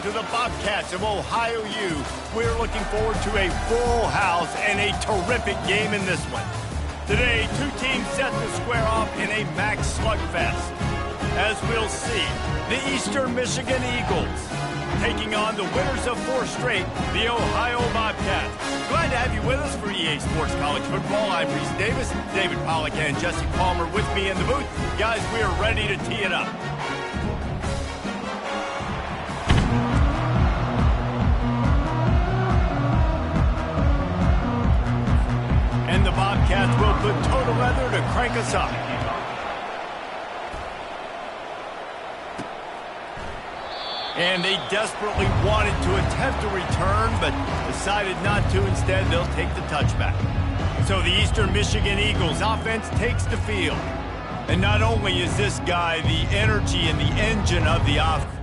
to the Bobcats of Ohio U. We're looking forward to a full house and a terrific game in this one. Today, two teams set to square off in a max slugfest. As we'll see, the Eastern Michigan Eagles taking on the winners of 4 straight, the Ohio Bobcats. Glad to have you with us for EA Sports College Football. I'm Reese Davis, David Pollack, and Jesse Palmer with me in the booth. Guys, we are ready to tee it up. And the Bobcats will put total leather to crank us up. And they desperately wanted to attempt a return, but decided not to. Instead, they'll take the touchback. So the Eastern Michigan Eagles offense takes the field. And not only is this guy the energy and the engine of the offense,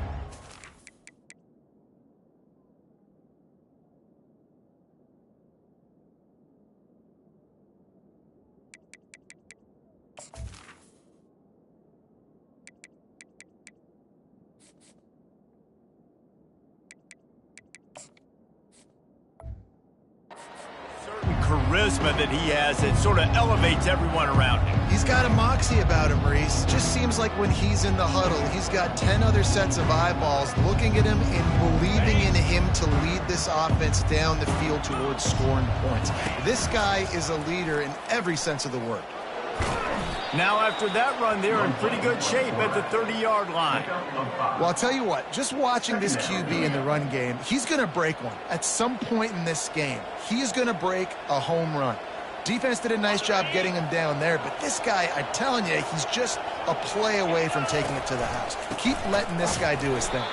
charisma that he has, it sort of elevates everyone around him. He's got a moxie about him, Reese. Just seems like when he's in the huddle, he's got 10 other sets of eyeballs looking at him and believing in him to lead this offense down the field towards scoring points. This guy is a leader in every sense of the word. Now, after that run, they're in pretty good shape at the 30-yard line. Well, I'll tell you what, just watching this QB in the run game, he's going to break one. At some point in this game, he's going to break a home run. Defense did a nice job getting him down there, but this guy, I'm telling you, he's just a play away from taking it to the house. Keep letting this guy do his thing.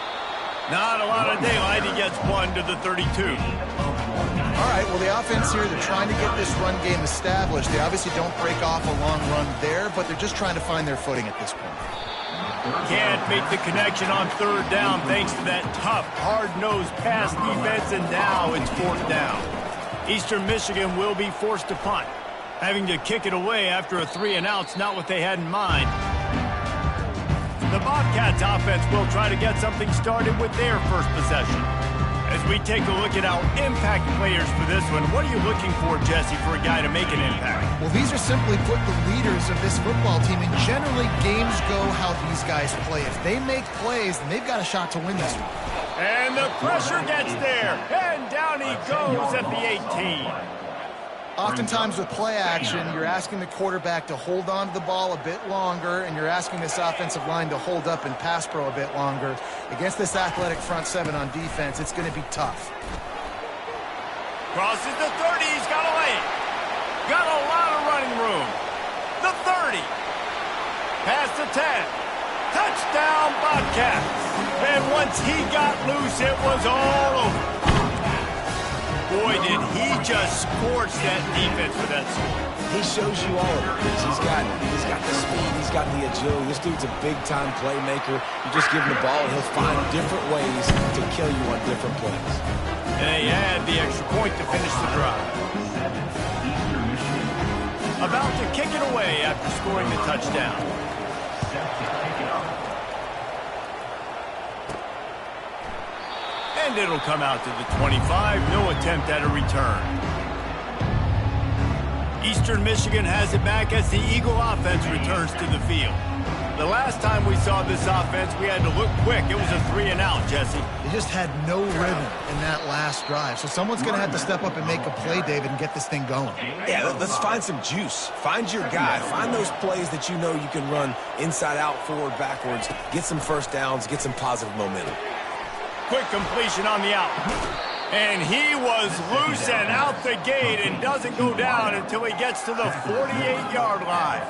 Not a lot of daylight. He gets one to the 32. All right, well, the offense here, they're trying to get this run game established. They obviously don't break off a long run there, but they're just trying to find their footing at this point. Can't make the connection on 3rd down thanks to that tough, hard-nosed pass defense, and now it's 4th down. Eastern Michigan will be forced to punt. Having to kick it away after a 3-and-out's not what they had in mind. The Bobcats offense will try to get something started with their first possession. As we take a look at our impact players for this one, what are you looking for, Jesse, for a guy to make an impact? Well, these are simply put the leaders of this football team, and generally games go how these guys play. If they make plays, then they've got a shot to win this one. And the pressure gets there, and down he goes at the 18. Oftentimes with play action, you're asking the quarterback to hold on to the ball a bit longer, and you're asking this offensive line to hold up and pass pro a bit longer. Against this athletic front 7 on defense, it's going to be tough. Crosses the 30, he's got a lane. Got a lot of running room. The 30. Past the 10. Touchdown, Bobcats. And once he got loose, it was all over. Boy, did he just scorch that defense for that score. He shows you all of it. He's got the speed, he's got the agility. This dude's a big-time playmaker. You just give him the ball, and he'll find different ways to kill you on different plays. And they add the extra point to finish the drive. About to kick it away after scoring the touchdown. And it'll come out to the 25. No attempt at a return. Eastern Michigan has it back as the Eagle offense returns to the field. The last time we saw this offense, we had to look quick. It was a 3-and-out, Jesse. They just had no rhythm in that last drive. So someone's going to have to step up and make a play, David, and get this thing going. Yeah, let's find some juice. Find your guy. Find those plays that you know you can run inside out, forward, backwards. Get some first downs. Get some positive momentum. Quick completion on the out. And he was loose and out the gate and doesn't go down until he gets to the 48-yard line.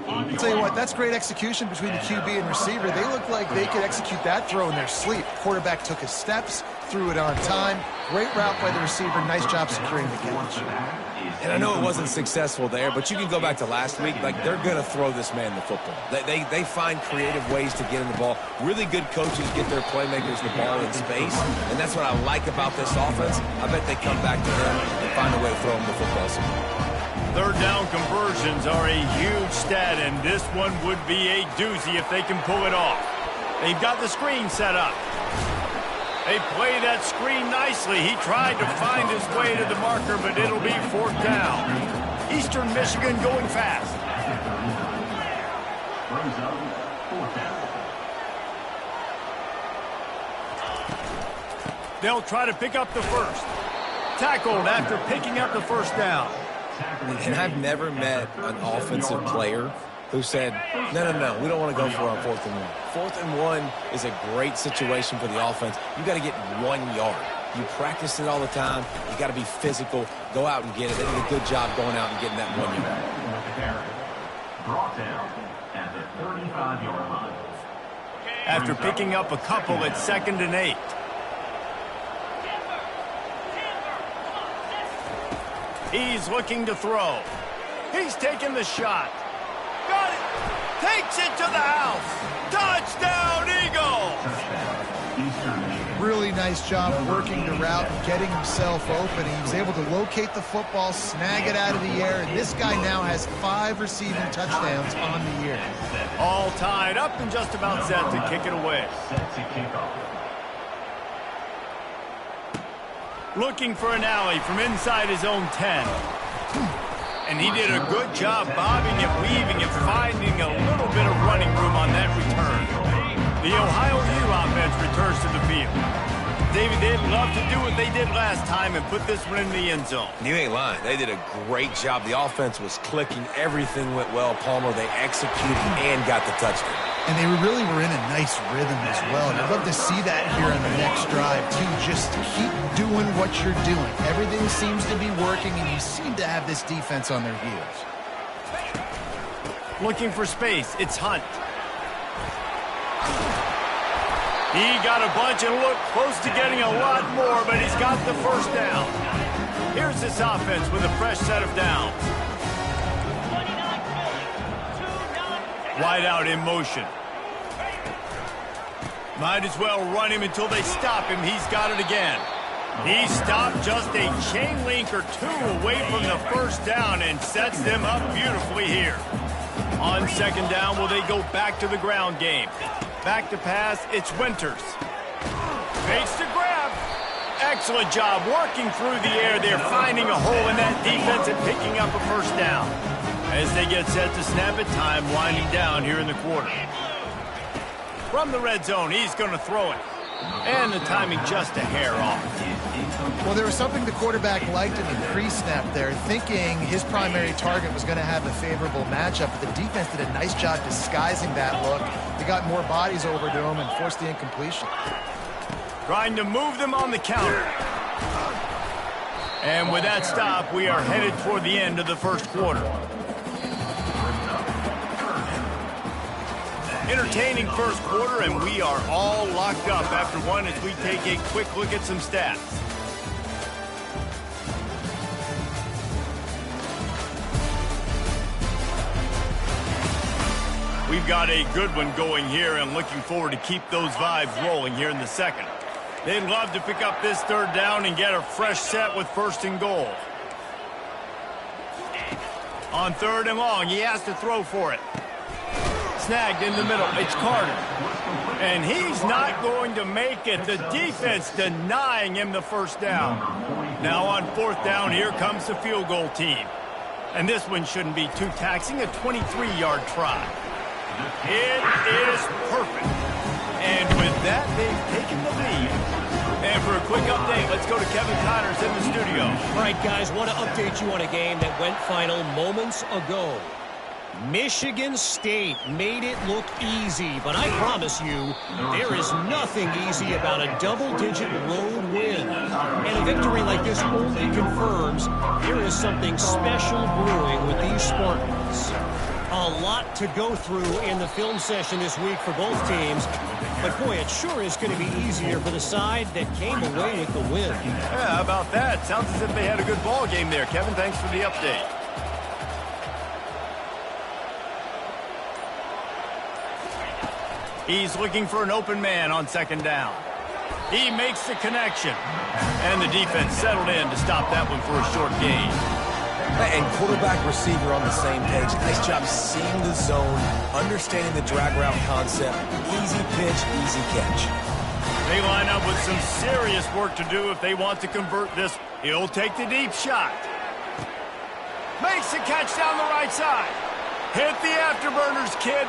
I'll tell you what, that's great execution between the QB and receiver. They look like they could execute that throw in their sleep. Quarterback took his steps, threw it on time. Great route by the receiver. Nice job securing the catch. And I know it wasn't successful there, but you can go back to last week. Like, they're going to throw this man the football. They find creative ways to get him the ball. Really good coaches get their playmakers the ball in space, and that's what I like about this offense. I bet they come back to him and find a way to throw him the football somewhere. 3rd down conversions are a huge stat, and this one would be a doozy if they can pull it off. They've got the screen set up. They play that screen nicely. He tried to find his way to the marker, but it'll be 4th down. Eastern Michigan going fast. They'll try to pick up the first. Tackled after picking up the 1st down. And I've never met an offensive player who said, no, we don't want to go for it on 4th and 1. 4th and 1 is a great situation for the offense. You got to get 1 yard. You practice it all the time. You got to be physical. Go out and get it. They did a good job going out and getting that 1 yard. Brought down at the 35-yard line. After picking up a couple, it's 2nd and 8. He's looking to throw. He's taking the shot. Got it. Takes it to the house. Touchdown, Eagles. Really nice job working the route and getting himself open. He was able to locate the football, snag it out of the air, and this guy now has 5 receiving touchdowns on the year. All tied up and just about set to kick it away. Looking for an alley from inside his own 10. And he did a good job bobbing it, weaving it, finding a little bit of running room on that return. The Ohio U offense returns to the field. David, they'd love to do what they did last time and put this one in the end zone. You ain't lying. They did a great job. The offense was clicking. Everything went well. Palmer, they executed and got the touchdown. And they really were in a nice rhythm as well. And I'd love to see that here on the next drive, too. Just keep doing what you're doing. Everything seems to be working, and you seem to have this defense on their heels. Looking for space. It's Hunt. He got a bunch and looked close to getting a lot more, but he's got the 1st down. Here's this offense with a fresh set of downs. Wide out in motion. Might as well run him until they stop him. He's got it again. He stopped just a chain link or 2 away from the 1st down and sets them up beautifully here. On 2nd down, will they go back to the ground game? Back to pass, it's Winters. Fakes to grab. Excellent job working through the air. They're finding a hole in that defense and picking up a 1st down. As they get set to snap it, time winding down here in the quarter. From the red zone, he's going to throw it. And the timing just a hair off. Well, there was something the quarterback liked in the pre-snap there, thinking his primary target was going to have a favorable matchup, but the defense did a nice job disguising that look. They got more bodies over to him and forced the incompletion. Trying to move them on the counter. And with that stop, we are headed toward the end of the 1st quarter. Entertaining 1st quarter, and we are all locked up after one as we take a quick look at some stats. We've got a good one going here and looking forward to keep those vibes rolling here in the 2nd. They'd love to pick up this 3rd down and get a fresh set with 1st and goal. On 3rd and long, he has to throw for it. Snagged in the middle, it's Carter. And he's not going to make it. The defense denying him the 1st down. Now on 4th down, here comes the field goal team. And this one shouldn't be too taxing, a 23-yard try. It is perfect. And with that, they've taken the lead. And for a quick update, let's go to Kevin Connors in the studio. All right, guys, want to update you on a game that went final moments ago. Michigan State made it look easy, but I promise you, there is nothing easy about a double-digit road win. And a victory like this only confirms there is something special brewing with these Spartans. A lot to go through in the film session this week for both teams, but boy, it sure is going to be easier for the side that came away with the win. Yeah, how about that? Sounds as if they had a good ball game there. Kevin, thanks for the update. He's looking for an open man on 2nd down. He makes the connection. And the defense settled in to stop that one for a short gain. And quarterback receiver on the same page. Nice job seeing the zone, understanding the drag route concept. Easy pitch, easy catch. They line up with some serious work to do if they want to convert this. He'll take the deep shot. Makes the catch down the right side. Hit the afterburners, kid.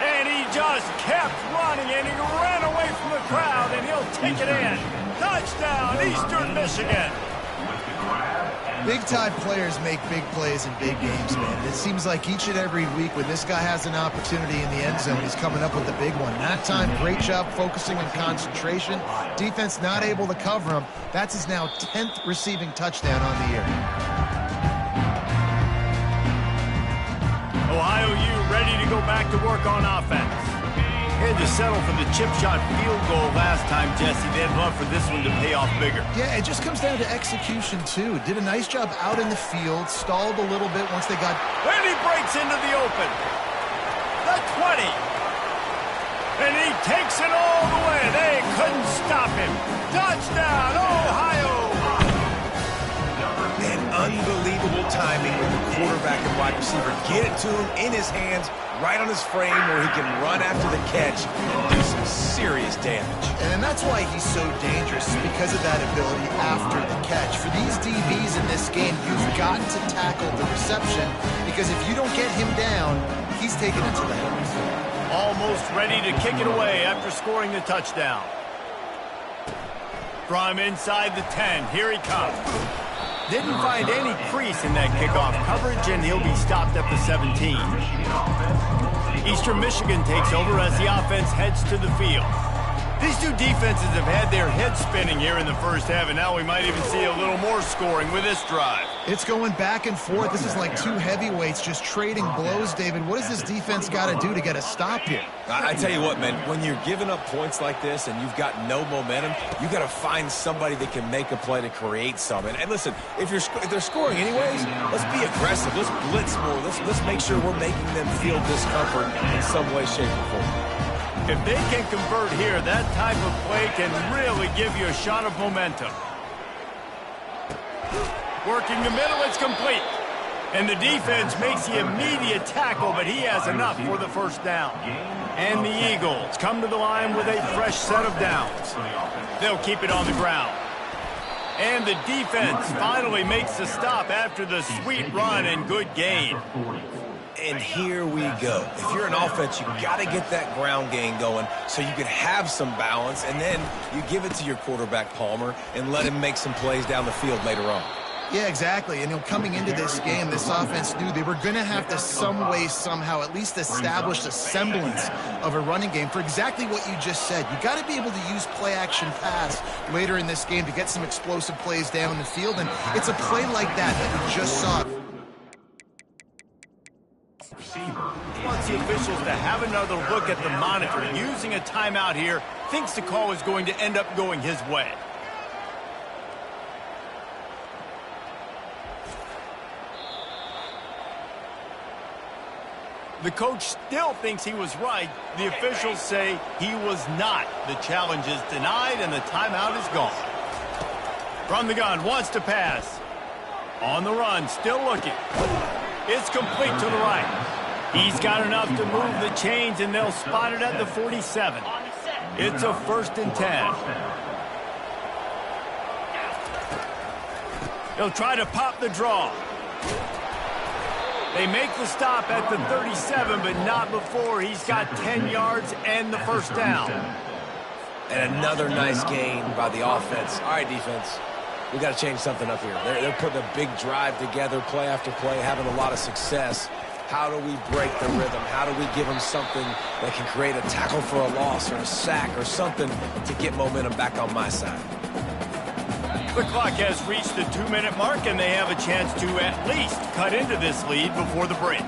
And he just kept running, and he ran away from the crowd, and he'll take it in. Touchdown, Eastern Michigan. Big-time players make big plays in big games, man. It seems like each and every week when this guy has an opportunity in the end zone, he's coming up with a big one. That time, great job focusing on concentration. Defense not able to cover him. That's his now 10th receiving touchdown on the year. Ohio U ready to go back to work on offense. Had to settle for the chip shot field goal last time, Jesse. They'd love for this one to pay off bigger. Yeah, it just comes down to execution, too. Did a nice job out in the field, stalled a little bit once they got... And he breaks into the open. The 20. And he takes it all the way. They couldn't stop him. Touchdown, Ohio! And unbelievable timing with the quarterback and wide receiver. Get it to him in his hands, right on his frame where he can run after the catch and do some serious damage. And that's why he's so dangerous, because of that ability after the catch. For these DBs in this game, you've got to tackle the reception, because if you don't get him down, he's taking it to the house. Almost ready to kick it away after scoring the touchdown. From inside the 10, here he comes. Didn't find any crease in that kickoff coverage, and he'll be stopped at the 17. Eastern Michigan takes over as the offense heads to the field. These two defenses have had their heads spinning here in the first half, and now we might even see a little more scoring with this drive. It's going back and forth. This is like two heavyweights just trading blows, David. What does this defense got to do to get a stop here? I tell you what, man, when you're giving up points like this and you've got no momentum, you got to find somebody that can make a play to create some. And listen, if they're scoring anyways, let's be aggressive. Let's blitz more. Let's make sure we're making them feel discomfort in some way, shape, or form. If they can convert here, that type of play can really give you a shot of momentum. Working the middle, it's complete. And the defense makes the immediate tackle, but he has enough for the first down. And the Eagles come to the line with a fresh set of downs. They'll keep it on the ground. And the defense finally makes the stop after the sweet run and good gain. And here we go. If you're an offense, you got to get that ground game going so you can have some balance, and then you give it to your quarterback, Palmer, and let him make some plays down the field later on. Yeah, exactly. And coming into this game, this offense knew they were going to have to some way, somehow, at least establish a semblance of a running game for exactly what you just said. You got to be able to use play-action pass later in this game to get some explosive plays down the field, and it's a play like that we just saw. Wants the officials to have another look at the monitor. Using a timeout here, thinks the call is going to end up going his way. The coach still thinks he was right. The officials say he was not. The challenge is denied, and the timeout is gone. From the gun, wants to pass. On the run, still looking. It's complete to the right. He's got enough to move the chains, and they'll spot it at the 47. It's a 1st and 10. He'll try to pop the draw. They make the stop at the 37, but not before he's got 10 yards and the first down. And another nice gain by the offense. All right, defense, we got to change something up here. They're putting a big drive together, play after play, having a lot of success. How do we break the rhythm? How do we give them something that can create a tackle for a loss or a sack or something to get momentum back on my side? The clock has reached the 2-minute mark, and they have a chance to at least cut into this lead before the break.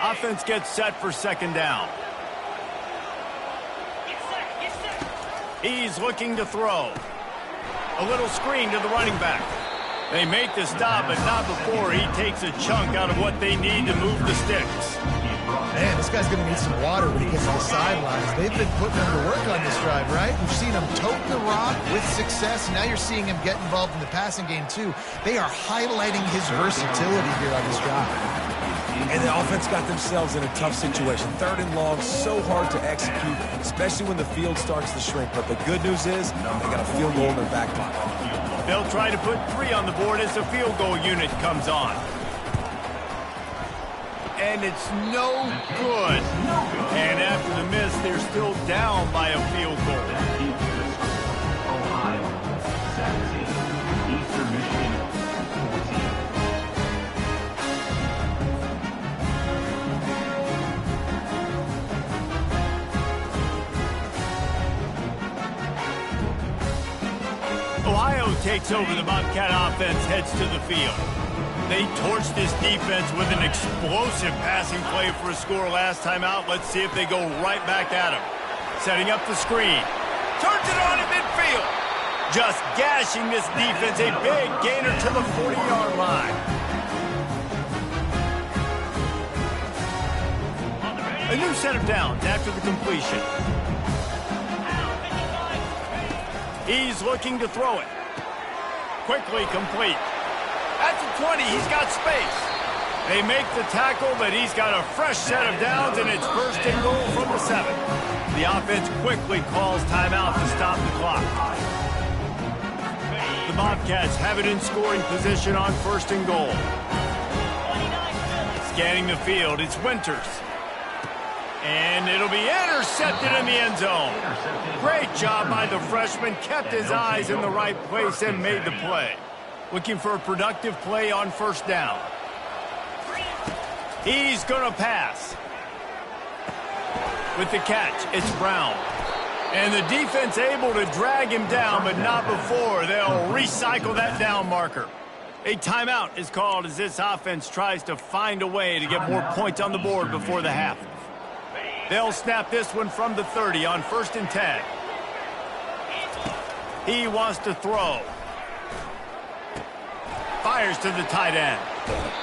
Offense gets set for 2nd down. He's looking to throw. A little screen to the running back. They make the stop, but not before he takes a chunk out of what they need to move the sticks. Man, this guy's going to need some water when he gets to the sidelines. They've been putting him to work on this drive, right? We've seen him tote the rock with success. Now you're seeing him get involved in the passing game, too. They are highlighting his versatility here on this drive. And the offense got themselves in a tough situation. 3rd and long, so hard to execute, especially when the field starts to shrink. But the good news is they got a field goal in their back pocket. They'll try to put 3 on the board as the field goal unit comes on. And it's no good. And after the miss, they're still down by a field goal. Ohio 17, Eastern Michigan 14. Ohio takes over. The Bobcat offense heads to the field. They torched this defense with an explosive passing play for a score last time out. Let's see if they go right back at him. Setting up the screen. Turns it on in midfield. Just gashing this defense. A big gainer to the 40-yard line. A new set of downs after the completion. He's looking to throw it. Quickly complete. At the 20, he's got space. They make the tackle, but he's got a fresh set of downs, and it's 1st and goal from the 7. The offense quickly calls timeout to stop the clock. The Bobcats have it in scoring position on 1st and goal. Scanning the field, it's Winters. And it'll be intercepted in the end zone. Great job by the freshman. Kept his eyes in the right place and made the play. Looking for a productive play on 1st down. He's going to pass. With the catch, it's Brown. And the defense able to drag him down, but not before. They'll recycle that down marker. A timeout is called as this offense tries to find a way to get more points on the board before the half. They'll snap this one from the 30 on 1st and 10. He wants to throw. Fires to the tight end.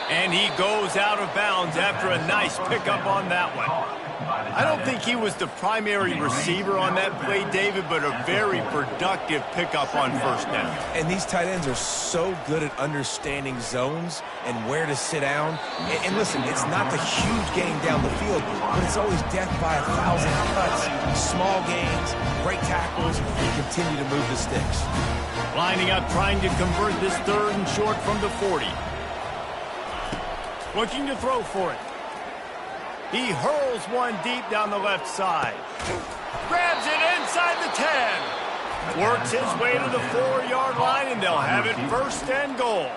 And he goes out of bounds after a nice pickup on that one. I don't think he was the primary receiver on that play, David, but a very productive pickup on 1st down. And these tight ends are so good at understanding zones and where to sit down. And listen, it's not the huge gain down the field, but it's always death by 1,000 cuts. Small gains, great tackles, and continue to move the sticks. Lining up, trying to convert this 3rd and short from the 40. Looking to throw for it. He hurls one deep down the left side. Grabs it inside the 10. Works his way to the 4-yard line, and they'll have it 1st and goal.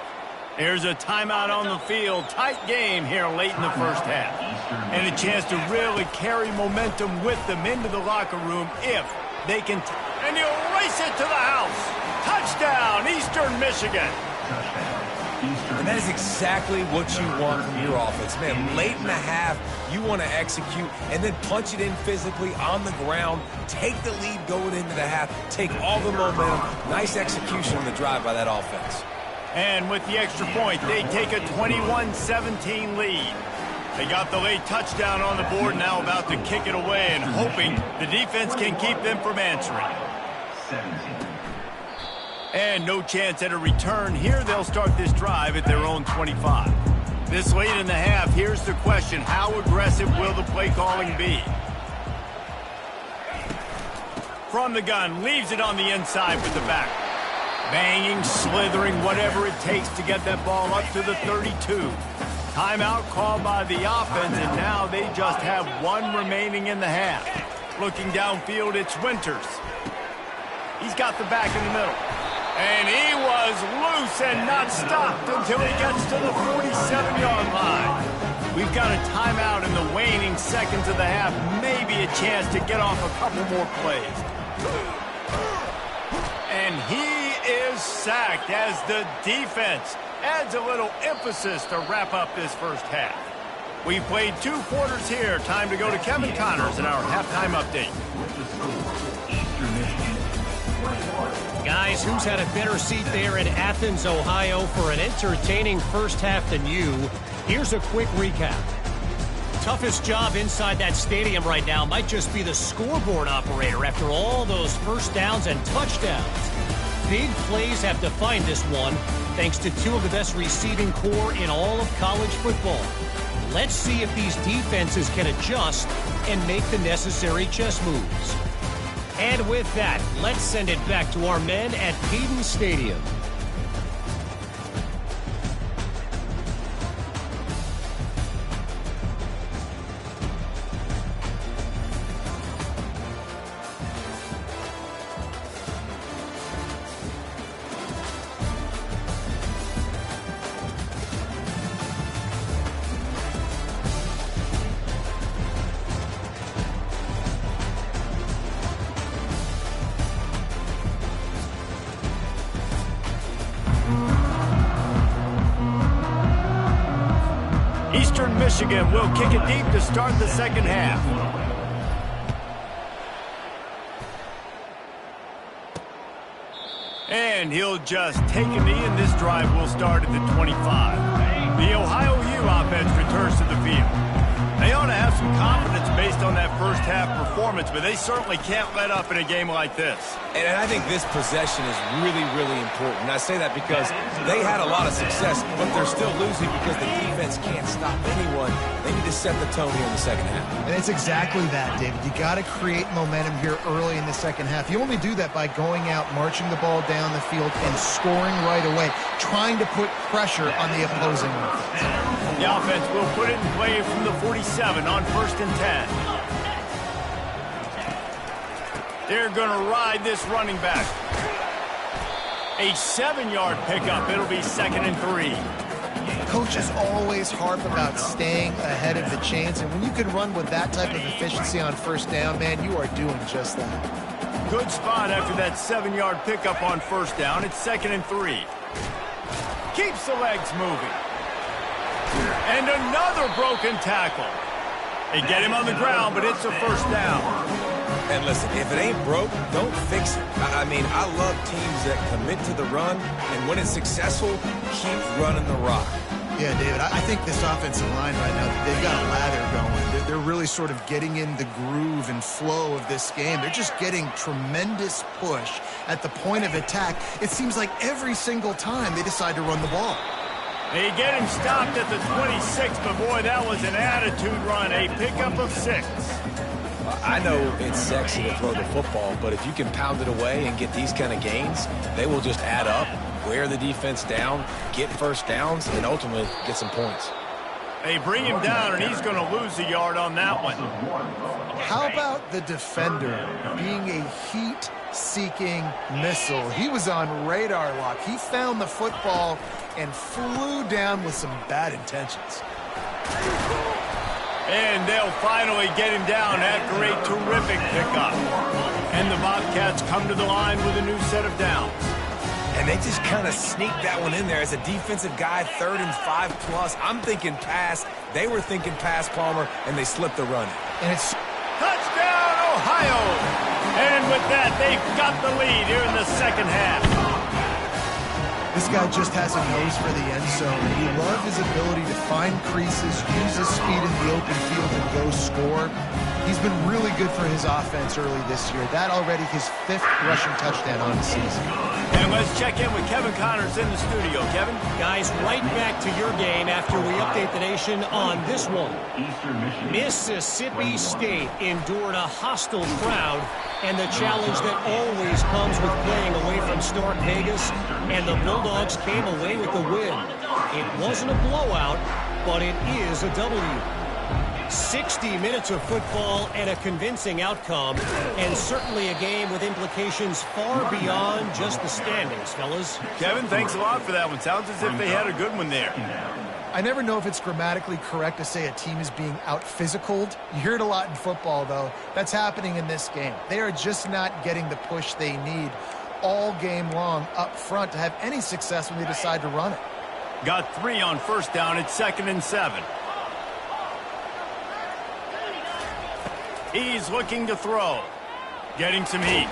There's a timeout on the field. Tight game here late in the 1st half. And a chance to really carry momentum with them into the locker room if they can. And he'll race it to the house. Touchdown, Eastern Michigan. And that is exactly what you want from your offense. Man, late in the half, you want to execute and then punch it in physically on the ground, take the lead going into the half, take all the momentum. Nice execution on the drive by that offense. And with the extra point, they take a 21-17 lead. They got the late touchdown on the board, now about to kick it away and hoping the defense can keep them from answering. 17. And no chance at a return. Here they'll start this drive at their own 25. This late in the half, here's the question. How aggressive will the play calling be? From the gun, leaves it on the inside with the back. Banging, slithering, whatever it takes to get that ball up to the 32. Timeout called by the offense, and now they just have 1 remaining in the half. Looking downfield, it's Winters. He's got the back in the middle. And he was loose and not stopped until he gets to the 47-yard line. We've got a timeout in the waning seconds of the half. Maybe a chance to get off a couple more plays. And he is sacked as the defense adds a little emphasis to wrap up this 1st half. We played 2 quarters here. Time to go to Kevin Connors in our halftime update. Guys, who's had a better seat there in Athens, Ohio for an entertaining 1st half than you? Here's a quick recap. Toughest job inside that stadium right now might just be the scoreboard operator after all those 1st downs and touchdowns. Big plays have defined this one, thanks to 2 of the best receiving core in all of college football. Let's see if these defenses can adjust and make the necessary chess moves. And with that, let's send it back to our men at Payton Stadium. Eastern Michigan will kick it deep to start the second half. And he'll just take a knee, and this drive will start at the 25. The Ohio U offense returns to the field. They ought to have some confidence based on that first half performance, but they certainly can't let up in a game like this. And I think this possession is really, really important. And I say that because they had a lot of success, but they're still losing because the defense can't stop anyone. They need to set the tone here in the second half. And it's exactly that, David. You got to create momentum here early in the second half. You only do that by going out, marching the ball down the field, and scoring right away, trying to put pressure on the opposing offense. The offense will put it in play from the 47 on 1st and 10. They're going to ride this running back. A 7-yard pickup. It'll be 2nd and 3. Coaches always harp about staying ahead of the chains, and when you can run with that type of efficiency on 1st down, man, you are doing just that. Good spot after that 7-yard pickup on 1st down. It's 2nd and 3. Keeps the legs moving. And another broken tackle. They get him on the ground, but it's a 1st down. And listen, if it ain't broke, don't fix it. I mean, I love teams that commit to the run, and when it's successful, keep running the rock. Yeah, David, I think this offensive line right now, they've got a lather going. They're really sort of getting in the groove and flow of this game. They're just getting tremendous push at the point of attack. It seems like every single time they decide to run the ball. They get him stopped at the 26, but boy, that was an attitude run, a pickup of 6. I know it's sexy to throw the football, but if you can pound it away and get these kind of gains, they will just add up, wear the defense down, get 1st downs, and ultimately get some points. They bring him down, and he's going to lose a yard on that one. How about the defender being a heat-seeking missile? He was on radar lock. He found the football and flew down with some bad intentions. And they'll finally get him down after a terrific pickup. And the Bobcats come to the line with a new set of downs. And they just kind of sneaked that one in there as a defensive guy, 3rd and 5+. I'm thinking pass. They were thinking pass, Palmer, and they slipped the run. And it's touchdown, Ohio! And with that, they've got the lead here in the second half. This guy just has a nose for the end zone. We love his ability to find creases, use his speed in the open field, and go score. He's been really good for his offense early this year. That already his 5th rushing touchdown on the season. And let's check in with Kevin Connors in the studio. Kevin? Guys, right back to your game after we update the nation on this one. Mississippi State endured a hostile crowd and the challenge that always comes with playing away from Stark Vegas, and the Bulldogs came away with the win. It wasn't a blowout, but it is a W. 60 minutes of football and a convincing outcome, and certainly a game with implications far beyond just the standings, fellas. Kevin, thanks a lot for that one. Sounds as if they had a good one there. I never know if it's grammatically correct to say a team is being out-physicaled. You hear it a lot in football, though. That's happening in this game. They are just not getting the push they need all game long up front to have any success when they decide to run it. Got 3 on 1st down. It's 2nd and 7. He's looking to throw. Getting some heat.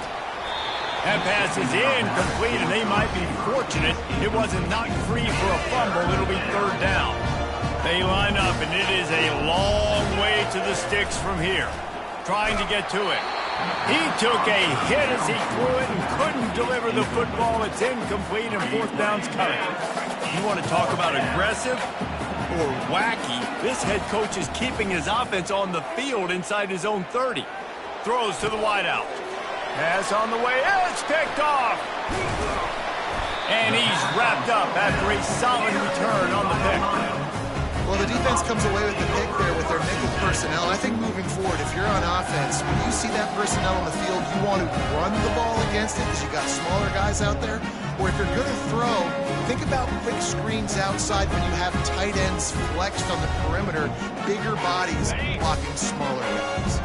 That pass is incomplete, and they might be fortunate it wasn't knocked free for a fumble. It'll be 3rd down. They line up, and it is a long way to the sticks from here. Trying to get to it. He took a hit as he threw it and couldn't deliver the football. It's incomplete, and 4th down's coming. You want to talk about aggressive? or wacky, this head coach is keeping his offense on the field inside his own 30. Throws to the wideout. Pass on the way. It's picked off. And he's wrapped up after a solid return on the pick. Well, the defense comes away with the pick there with their nickel personnel. I think moving forward, if you're on offense, when you see that personnel on the field, you want to run the ball against it because you got smaller guys out there. Or if you're going to throw, think about quick screens outside when you have tight ends flexed on the perimeter, bigger bodies blocking smaller guys.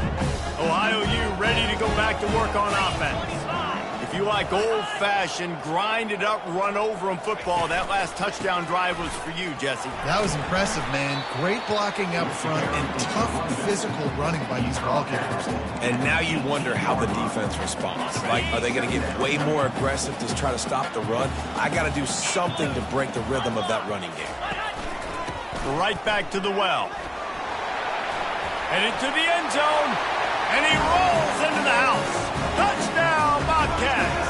Ohio U ready to go back to work on offense. If you like old-fashioned, grinded-up, run-over-'em football, that last touchdown drive was for you, Jesse. That was impressive, man. Great blocking up front and tough physical running by these ball carriers. And now you wonder how the defense responds. Like, are they going to get way more aggressive to try to stop the run? I got to do something to break the rhythm of that running game. Right back to the well. And into the end zone. And he rolls into the house. Touchdown, Bobcats.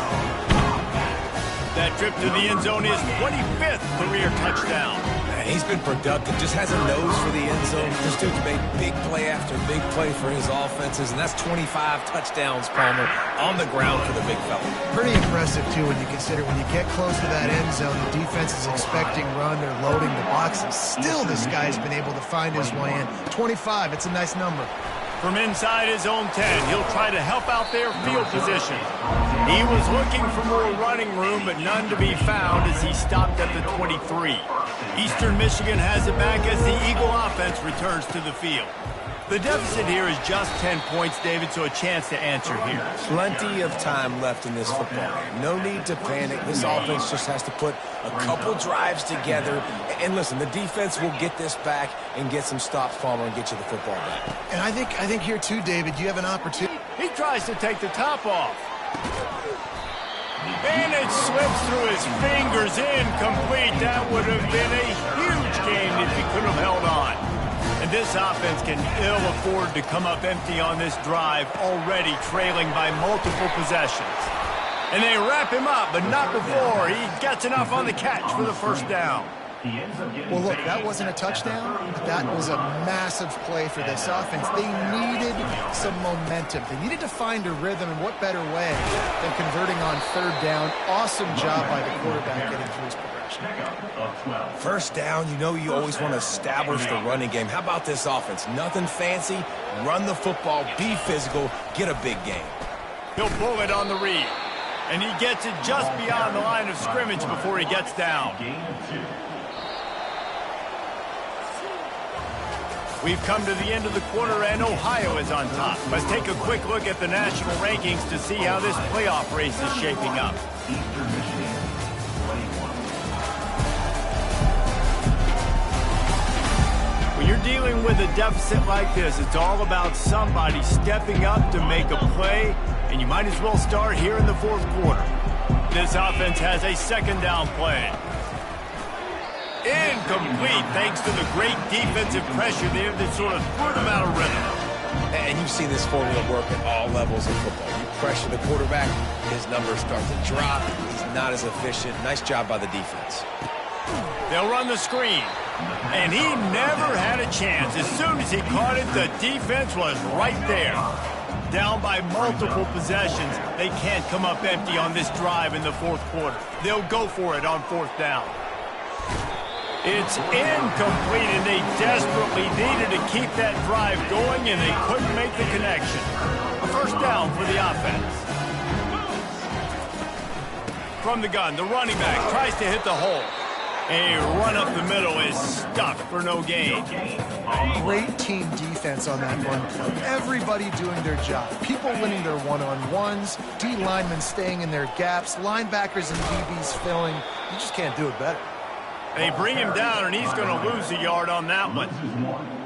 That trip to the end zone is 25th career touchdown. Man, he's been productive, just has a nose for the end zone. This dude's made big play after big play for his offenses, and that's 25 touchdowns, Palmer, on the ground for the big fella. Pretty impressive, too, when you consider when you get close to that end zone, the defense is expecting run, they're loading the box, and still this guy's been able to find his way in. 25, it's a nice number. From inside his own 10, he'll try to help out their field position. He was looking for more running room, but none to be found as he stopped at the 23. Eastern Michigan has it back as the Eagle offense returns to the field. The deficit here is just 10 points, David, so a chance to answer here. Plenty of time left in this football game. No need to panic. This offense just has to put a couple drives together. And listen, the defense will get this back and get some stops, Palmer, and get you the football back. And I think here, too, David, you have an opportunity. He tries to take the top off. And it slips through his fingers, incomplete. That would have been a huge gain if he could have held on. And this offense can ill afford to come up empty on this drive, already trailing by multiple possessions. And they wrap him up, but not before he gets enough on the catch for the first down. Well, look, that wasn't a touchdown, but that was a massive play for this offense. They needed some momentum. They needed to find a rhythm, and what better way than converting on third down. Awesome job by the quarterback getting through his progression. First down, you know you always want to establish the running game. How about this offense? Nothing fancy. Run the football, be physical, get a big game. He'll pull it on the read, and he gets it just beyond the line of scrimmage before he gets down. We've come to the end of the quarter, and Ohio is on top. Let's take a quick look at the national rankings to see how this playoff race is shaping up. When you're dealing with a deficit like this, it's all about somebody stepping up to make a play, and you might as well start here in the fourth quarter. This offense has a second down play. Incomplete, thanks to the great defensive pressure there that sort of threw them out of rhythm. And you've seen this formula work at all levels of football. You pressure the quarterback, his numbers start to drop. He's not as efficient. Nice job by the defense. They'll run the screen. And he never had a chance. As soon as he caught it, the defense was right there. Down by multiple possessions, they can't come up empty on this drive in the fourth quarter. They'll go for it on fourth down. It's incomplete, and they desperately needed to keep that drive going, and they couldn't make the connection. A first down for the offense. From the gun, the running back tries to hit the hole. A run up the middle is stuck for no gain. Great team defense on that run play. Everybody doing their job. People winning their one-on-ones, D linemen staying in their gaps, linebackers and DBs filling. You just can't do it better. They bring him down, and he's going to lose a yard on that one.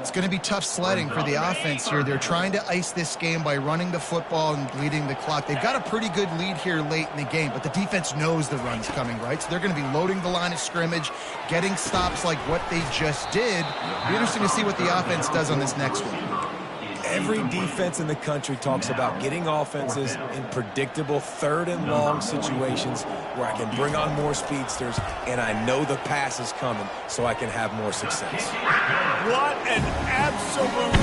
It's going to be tough sledding for the offense here. They're trying to ice this game by running the football and bleeding the clock. They've got a pretty good lead here late in the game, but the defense knows the run's coming, right? So they're going to be loading the line of scrimmage, getting stops like what they just did. It'll be interesting to see what the offense does on this next one. Every defense in the country talks about getting offenses in predictable third and long situations where I can bring on more speedsters and I know the pass is coming so I can have more success. What an absolute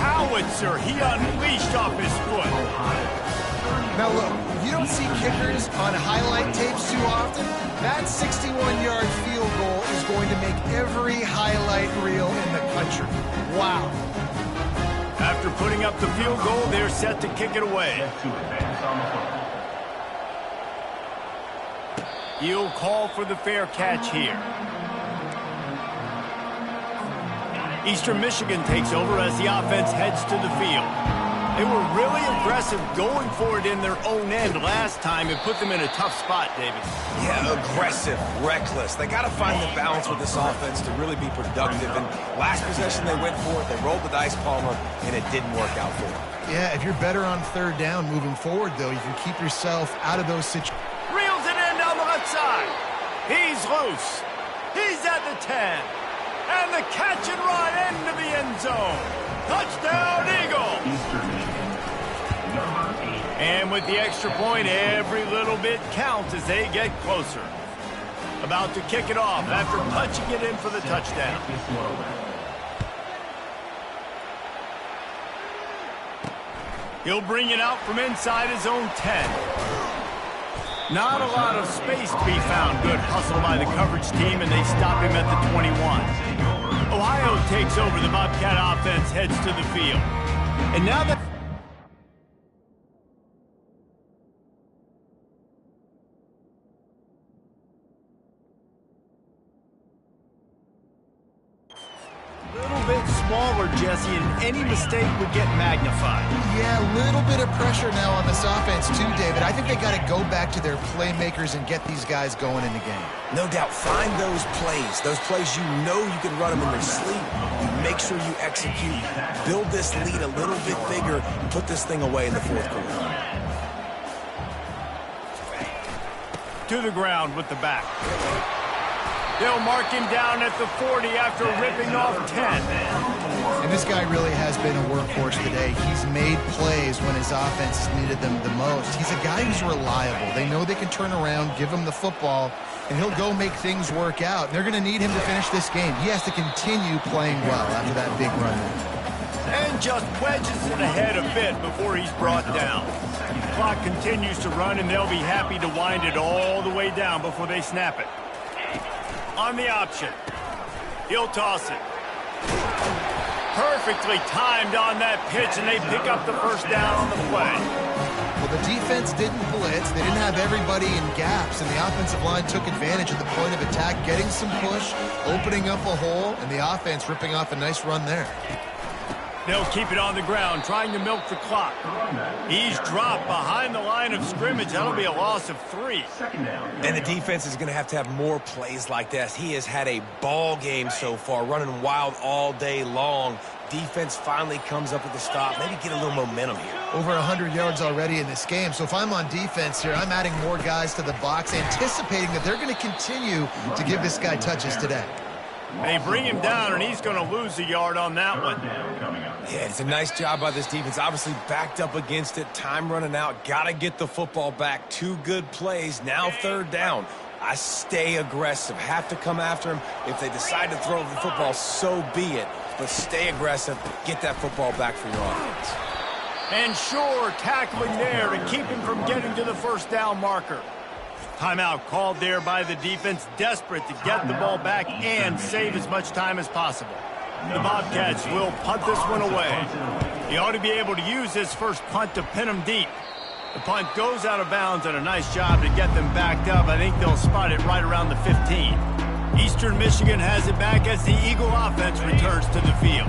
howitzer he unleashed off his foot. Now look, you don't see kickers on highlight tapes too often. That 61-yard field goal is going to make every highlight reel in the country. Wow. After putting up the field goal, they're set to kick it away. He'll call for the fair catch here. Eastern Michigan takes over as the offense heads to the field. They were really aggressive going for it in their own end last time and put them in a tough spot, David. Yeah, aggressive, reckless. They got to find the balance with this offense to really be productive. And last possession they went for it, they rolled the dice, Palmer, and it didn't work out for them. Yeah, if you're better on third down moving forward, though, you can keep yourself out of those situations. Reels it in down the left side. He's loose. He's at the 10. And the catch and run into the end zone. Touchdown, Eagles. And with the extra point, every little bit counts as they get closer. About to kick it off after punching it in for the touchdown. He'll bring it out from inside his own 10. Not a lot of space to be found. Good hustle by the coverage team, and they stop him at the 21. Ohio takes over. The Bobcat offense heads to the field. And now that... little bit smaller, Jesse, and any mistake would get magnified. Yeah, a little bit of pressure now on this offense too, David. I think they got to go back to their playmakers and get these guys going in the game. No doubt, find those plays you know you can run them in your sleep. You make sure you execute, build this lead a little bit bigger, and put this thing away in the fourth quarter. To the ground with the back. They'll mark him down at the 40 after ripping off 10. And this guy really has been a workhorse today. He's made plays when his offense has needed them the most. He's a guy who's reliable. They know they can turn around, give him the football, and he'll go make things work out. They're going to need him to finish this game. He has to continue playing well after that big run. And just wedges it ahead a bit before he's brought down. The clock continues to run, and they'll be happy to wind it all the way down before they snap it. On the option. He'll toss it. Perfectly timed on that pitch, and they pick up the first down on the play. Well, the defense didn't blitz. They didn't have everybody in gaps, and the offensive line took advantage of the point of attack, getting some push, opening up a hole, and the offense ripping off a nice run there. They'll keep it on the ground, trying to milk the clock. He's dropped behind the line of scrimmage. That'll be a loss of 3. And the defense is going to have more plays like this. He has had a ball game so far, running wild all day long. Defense finally comes up with a stop. Maybe get a little momentum here. Over 100 yards already in this game. So if I'm on defense here, I'm adding more guys to the box, anticipating that they're going to continue to give this guy touches today. They bring him down, and he's going to lose a yard on that one. Yeah, it's a nice job by this defense. Obviously backed up against it. Time running out. Got to get the football back. 2 good plays. Now third down. I stay aggressive. Have to come after him. If they decide to throw the football, so be it. But stay aggressive. Get that football back for your offense. And sure, tackling there to keep him from getting to the first down marker. Timeout called there by the defense, desperate to get the ball back and save as much time as possible. The Bobcats will punt this one away. He ought to be able to use this first punt to pin him deep. The punt goes out of bounds, and a nice job to get them backed up. I think they'll spot it right around the 15. Eastern Michigan has it back as the Eagle offense returns to the field.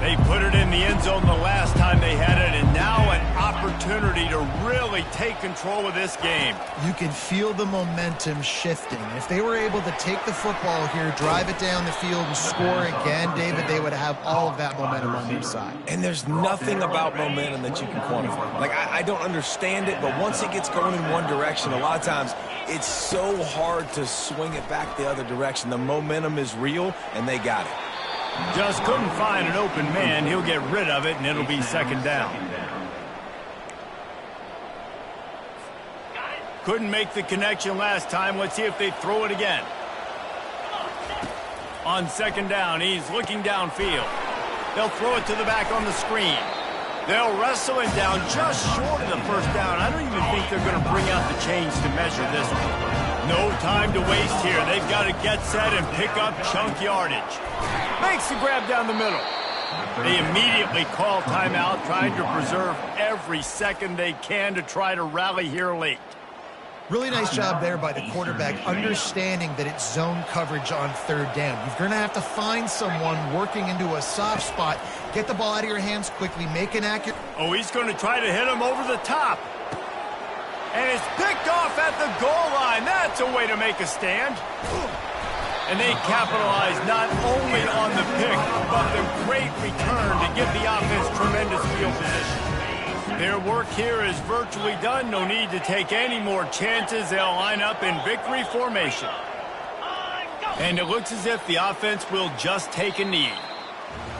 They put it in the end zone the last time they had it, and now an opportunity to really take control of this game. You can feel the momentum shifting. If they were able to take the football here, drive it down the field, and score again, David, they would have all of that momentum on their side. And there's nothing about momentum that you can quantify. Like, I don't understand it, but once it gets going in one direction, a lot of times it's so hard to swing it back the other direction. The momentum is real, and they got it. Just couldn't find an open man. He'll get rid of it, and it'll be second down. Couldn't make the connection last time. Let's see if they throw it again. On second down, he's looking downfield. They'll throw it to the back on the screen. They'll wrestle it down just short of the first down. I don't even think they're going to bring out the chains to measure this one. No time to waste here. They've got to get set and pick up chunk yardage. Makes the grab down the middle. They immediately call timeout, trying to preserve every second they can to try to rally here late. Really nice job there by the quarterback, understanding that it's zone coverage on third down. You're going to have to find someone working into a soft spot. Get the ball out of your hands quickly. Make an accurate... Oh, he's going to try to hit him over the top. And it's picked off at the goal line. That's a way to make a stand. And they capitalize not only on the pick, but the great return to give the offense tremendous field position. Their work here is virtually done. No need to take any more chances. They'll line up in victory formation. And it looks as if the offense will just take a knee.